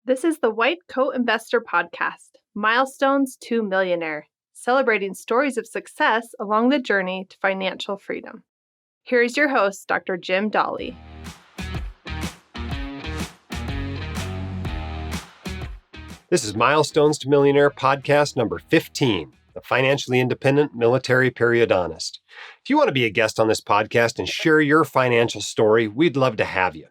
This is the White Coat Investor Podcast, Milestones to Millionaire, celebrating stories of success along the journey to financial freedom. Here is your host, Dr. Jim Dolly. This is Milestones to Millionaire podcast number 15, the Financially Independent Military Periodontist. If you want to be a guest on this podcast and share your financial story, we'd love to have you.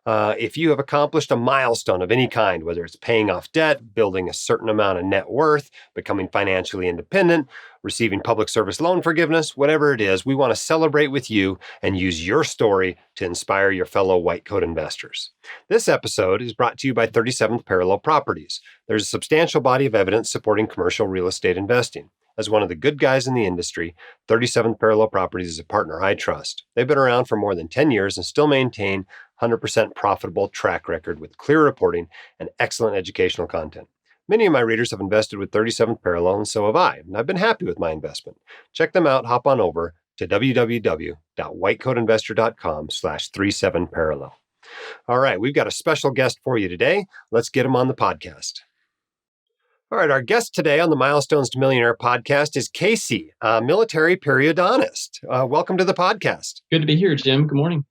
If you have accomplished a milestone of any kind, whether it's paying off debt, building a certain amount of net worth, becoming financially independent, receiving public service loan forgiveness, whatever it is, we want to celebrate with you and use your story to inspire your fellow white coat investors. This episode is brought to you by 37th Parallel Properties. There's a substantial body of evidence supporting commercial real estate investing. As one of the good guys in the industry, 37th Parallel Properties is a partner I trust. They've been around for more than 10 years and still maintain 100% profitable track record with clear reporting and excellent educational content. Many of my readers have invested with 37th Parallel, and so have I, and I've been happy with my investment. Check them out. Hop on over to www.whitecoatinvestor.com/37parallel. All right, we've got a special guest for you today. Let's get him on the podcast. All right, our guest today on the Milestones to Millionaire podcast is Casey, a military periodontist. Welcome to the podcast. Good to be here, Jim. Good morning.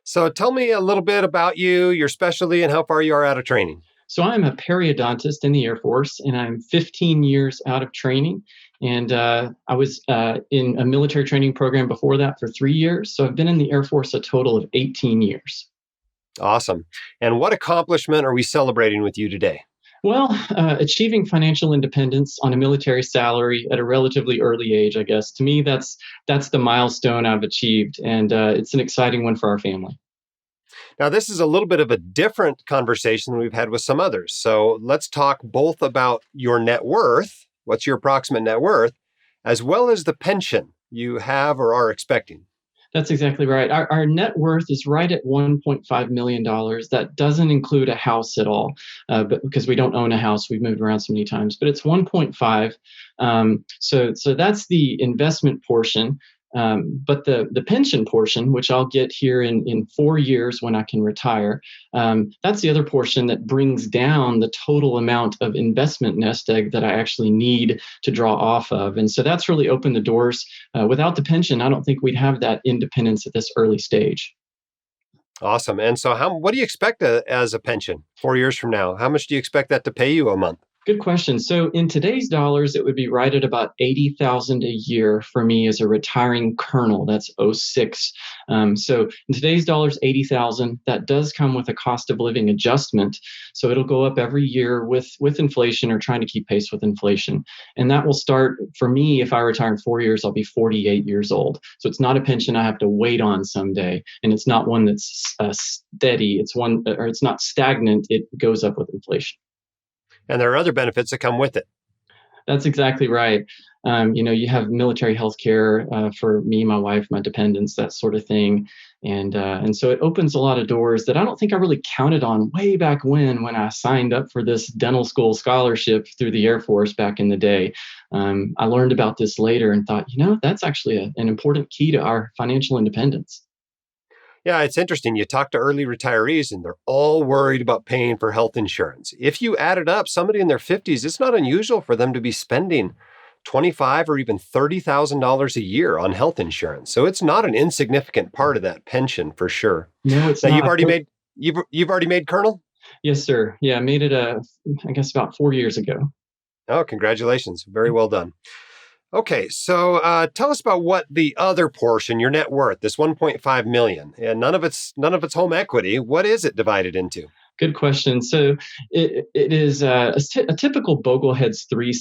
So tell me a little bit about you, your specialty, and how far you are out of training. So I'm a periodontist in the Air Force, and I'm 15 years out of training. And I was in a military training program before that for 3 years. So I've been in the Air Force a total of 18 years. Awesome. And what accomplishment are we celebrating with you today? Well, achieving financial independence on a military salary at a relatively early age, I guess. To me, that's the milestone I've achieved, and it's an exciting one for our family. Now, this is a little bit of a different conversation than we've had with some others. So let's talk both about your net worth, what's your approximate net worth, as well as the pension you have or are expecting. That's exactly right. Our net worth is right at $1.5 million. That doesn't include a house at all, but because we don't own a house, we've moved around so many times. But it's 1.5. So that's the investment portion. But the pension portion, which I'll get here in 4 years when I can retire, that's the other portion that brings down the total amount of investment nest egg that I actually need to draw off of. And so that's really opened the doors. Without the pension, I don't think we'd have that independence at this early stage. Awesome. And so what do you expect as a pension 4 years from now? How much do you expect that to pay you a month? Good question. So in today's dollars, it would be right at about $80,000 a year for me as a retiring colonel. That's 06. So in today's dollars, $80,000. That does come with a cost of living adjustment. So it'll go up every year with inflation or trying to keep pace with inflation. And that will start for me. If I retire in 4 years, I'll be 48 years old. So it's not a pension I have to wait on someday, and it's not one that's steady. It's one, or it's not stagnant. It goes up with inflation. And there are other benefits that come with it. That's exactly right. You have military health care for me, my wife, my dependents, that sort of thing. And so it opens a lot of doors that I don't think I really counted on way back when I signed up for this dental school scholarship through the Air Force back in the day. I learned about this later and thought, that's actually an important key to our financial independence. Yeah, it's interesting. You talk to early retirees and they're all worried about paying for health insurance. If you add it up, somebody in their 50s, it's not unusual for them to be spending $25,000 or even $30,000 a year on health insurance. So it's not an insignificant part of that pension for sure. No, it's now, not. You've already made colonel? Yes, sir. Yeah, I made it, I guess about 4 years ago. Oh, congratulations. Very well done. Okay, so tell us about what the other portion, your net worth, this $1.5 million, and none of it's home equity. What is it divided into? Good question. So it is a typical Boglehead's three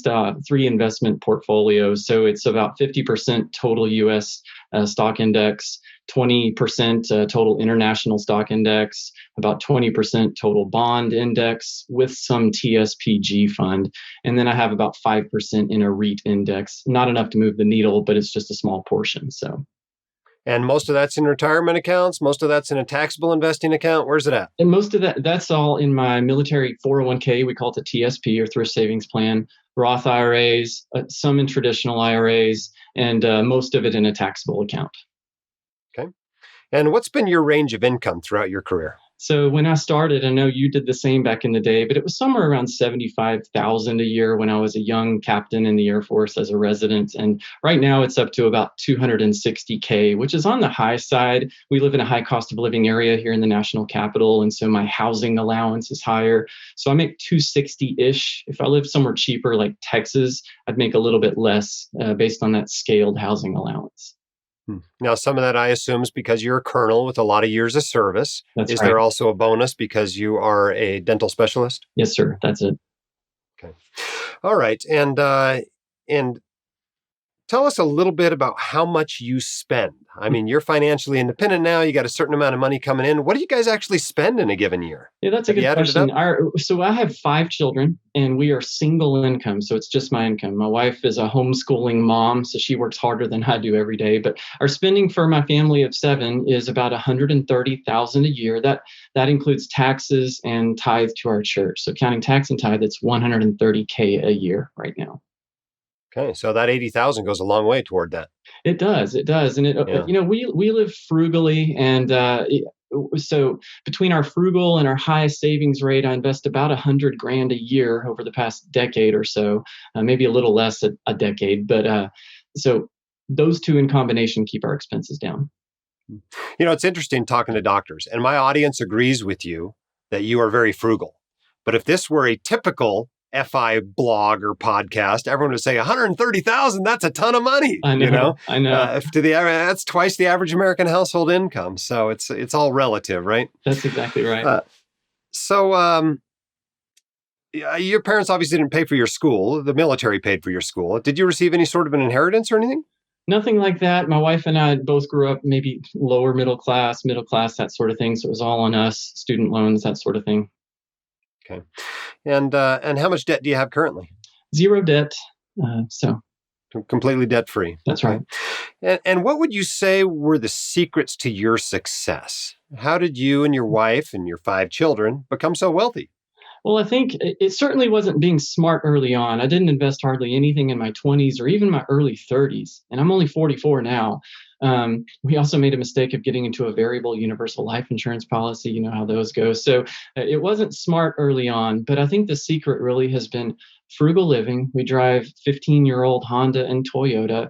investment portfolio. So it's about 50% total U.S. Stock index, 20% total international stock index, about 20% total bond index with some TSPG fund. And then I have about 5% in a REIT index. Not enough to move the needle, but it's just a small portion. So. And most of that's in retirement accounts? Most of that's in a taxable investing account? Where's it at? And most of that's all in my military 401k. We call it the TSP or thrift savings plan, Roth IRAs, some in traditional IRAs, and most of it in a taxable account. Okay. And what's been your range of income throughout your career? So when I started, I know you did the same back in the day, but it was somewhere around 75,000 a year when I was a young captain in the Air Force as a resident. And right now it's up to about 260K, which is on the high side. We live in a high cost of living area here in the national capital. And so my housing allowance is higher. So I make 260-ish. If I lived somewhere cheaper like Texas, I'd make a little bit less based on that scaled housing allowance. Now, some of that I assume is because you're a colonel with a lot of years of service. That's Is right. there also a bonus because you are a dental specialist? Yes, sir. That's it. Okay. All right. And tell us a little bit about how much you spend. I mean, you're financially independent now. You got a certain amount of money coming in. What do you guys actually spend in a given year? Yeah, that's a Have you good added it question. up? So I have 5 children and we are single income. So it's just my income. My wife is a homeschooling mom, so she works harder than I do every day. But our spending for my family of 7 is about 130,000 a year. That includes taxes and tithe to our church. So counting tax and tithe, it's 130K a year right now. Okay, so that 80,000 goes a long way toward that. It does. It does. And Yeah. we live frugally, and so between our frugal and our high savings rate, I invest about 100 grand a year over the past decade or so, maybe a little less a decade. But so those two in combination keep our expenses down. It's interesting talking to doctors, and my audience agrees with you that you are very frugal. But if this were a typical FI blog or podcast, everyone would say 130,000, that's a ton of money, I know. I know. That's twice the average American household income. So it's all relative, right? That's exactly right. So your parents obviously didn't pay for your school. The military paid for your school. Did you receive any sort of an inheritance or anything? Nothing like that. My wife and I both grew up maybe lower middle class, that sort of thing. So it was all on us, student loans, that sort of thing. Okay. And how much debt do you have currently? Zero debt. So completely debt free. That's right. And what would you say were the secrets to your success? How did you and your wife and your 5 children become so wealthy? Well, I think it certainly wasn't being smart early on. I didn't invest hardly anything in my 20s or even my early 30s, and I'm only 44 now. We also made a mistake of getting into a variable universal life insurance policy. You know how those go. So it wasn't smart early on, but I think the secret really has been frugal living. We drive 15-year-old Honda and Toyota.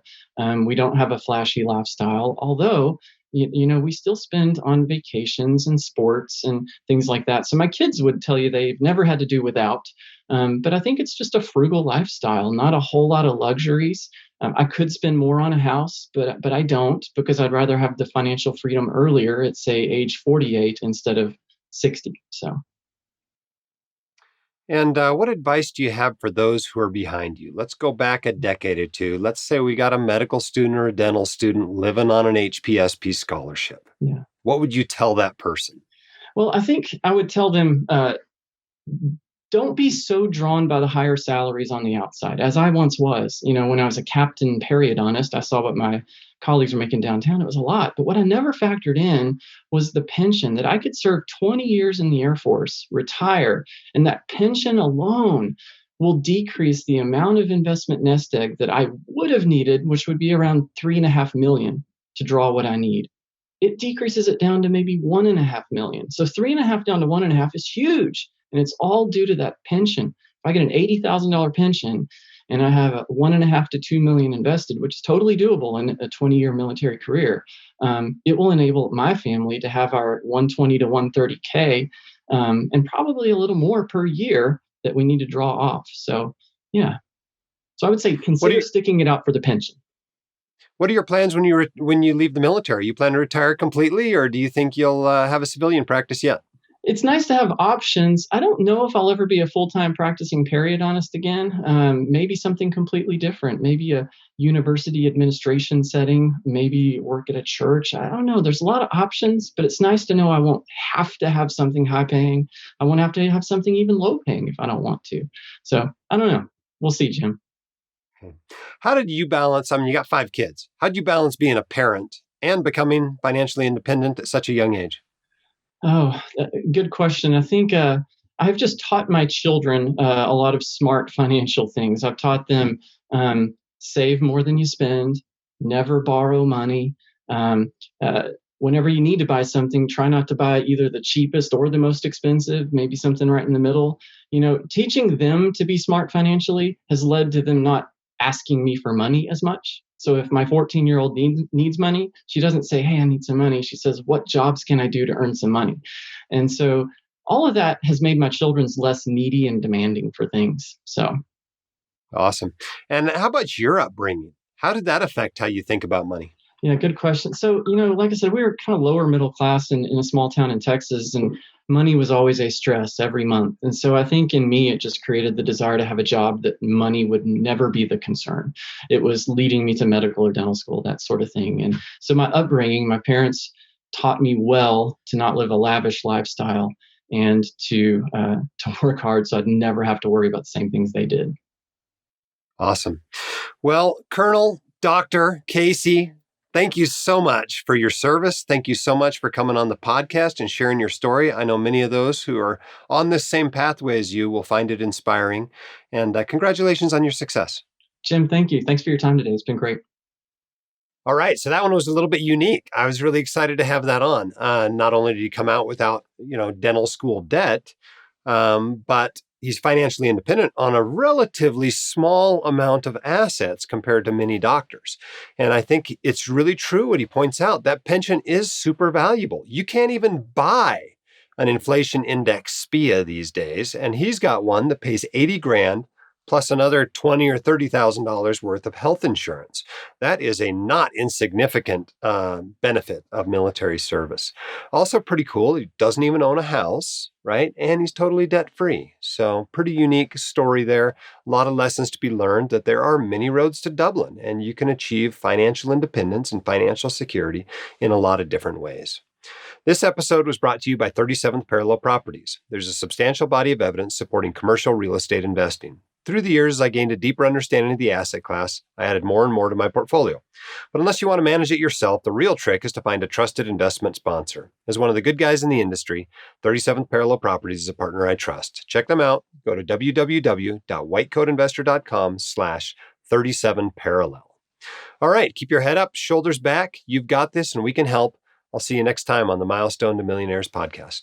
We don't have a flashy lifestyle, although we still spend on vacations and sports and things like that. So my kids would tell you they've never had to do without. But I think it's just a frugal lifestyle, not a whole lot of luxuries. I could spend more on a house, but I don't, because I'd rather have the financial freedom earlier at, say, age 48 instead of 60. So. And what advice do you have for those who are behind you? Let's go back a decade or two. Let's say we got a medical student or a dental student living on an HPSP scholarship. Yeah. What would you tell that person? Well, I think I would tell them, don't be so drawn by the higher salaries on the outside, as I once was. When I was a captain periodontist, I saw what my colleagues were making downtown. It was a lot. But what I never factored in was the pension, that I could serve 20 years in the Air Force, retire, and that pension alone will decrease the amount of investment nest egg that I would have needed, which would be around 3.5 million to draw what I need. It decreases it down to maybe 1.5 million. So 3.5 down to 1.5 is huge. And it's all due to that pension. If I get an $80,000 pension and I have a 1.5 to 2 million invested, which is totally doable in a 20-year military career, it will enable my family to have our 120 to 130K and probably a little more per year that we need to draw off. So, yeah. So I would say consider sticking it out for the pension. What are your plans when you leave the military? You plan to retire completely, or do you think you'll have a civilian practice yet? It's nice to have options. I don't know if I'll ever be a full-time practicing periodontist again. Maybe something completely different. Maybe a university administration setting. Maybe work at a church. I don't know. There's a lot of options, but it's nice to know I won't have to have something high-paying. I won't have to have something even low-paying if I don't want to. So I don't know. We'll see, Jim. How did you balance? I mean, you got 5 kids. How did you balance being a parent and becoming financially independent at such a young age? Oh, good question. I think I've just taught my children a lot of smart financial things. I've taught them save more than you spend, never borrow money, whenever you need to buy something, try not to buy either the cheapest or the most expensive, maybe something right in the middle. Teaching them to be smart financially has led to them not asking me for money as much. So if my 14-year-old needs money, she doesn't say, hey, I need some money. She says, what jobs can I do to earn some money? And so all of that has made my children less needy and demanding for things. So Awesome. And how about your upbringing? How did that affect how you think about money? yeah, good question. So, like I said, we were kind of lower middle class in a small town in Texas, and money was always a stress every month. And so I think in me, it just created the desire to have a job that money would never be the concern. It was leading me to medical or dental school, that sort of thing. And so my upbringing, my parents taught me well to not live a lavish lifestyle and to work hard so I'd never have to worry about the same things they did. Awesome. Well, Colonel, Dr. Casey, thank you so much for your service. Thank you so much for coming on the podcast and sharing your story. I know many of those who are on this same pathway as you will find it inspiring. And congratulations on your success. Jim, thank you. Thanks for your time today. It's been great. All right. So that one was a little bit unique. I was really excited to have that on. Not only did he come out without, dental school debt, but he's financially independent on a relatively small amount of assets compared to many doctors. And I think it's really true what he points out. That pension is super valuable. You can't even buy an inflation index SPIA these days. And he's got one that pays 80 grand plus another $20,000 or $30,000 worth of health insurance. That is a not insignificant benefit of military service. Also pretty cool. He doesn't even own a house, right? And he's totally debt-free. So pretty unique story there. A lot of lessons to be learned that there are many roads to Dublin, and you can achieve financial independence and financial security in a lot of different ways. This episode was brought to you by 37th Parallel Properties. There's a substantial body of evidence supporting commercial real estate investing. Through the years, I gained a deeper understanding of the asset class. I added more and more to my portfolio. But unless you want to manage it yourself, the real trick is to find a trusted investment sponsor. As one of the good guys in the industry, 37th Parallel Properties is a partner I trust. Check them out. Go to www.whitecoatinvestor.com/37parallel. All right, keep your head up, shoulders back. You've got this, and we can help. I'll see you next time on the Milestone to Millionaires podcast.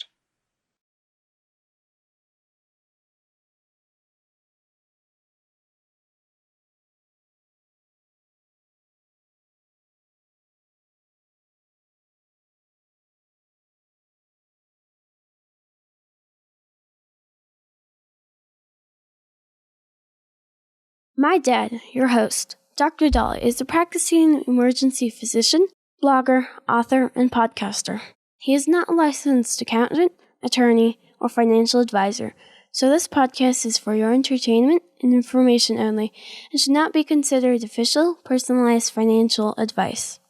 My dad, your host, Dr. Dolly, is a practicing emergency physician, blogger, author, and podcaster. He is not a licensed accountant, attorney, or financial advisor, so this podcast is for your entertainment and information only and should not be considered official, personalized financial advice.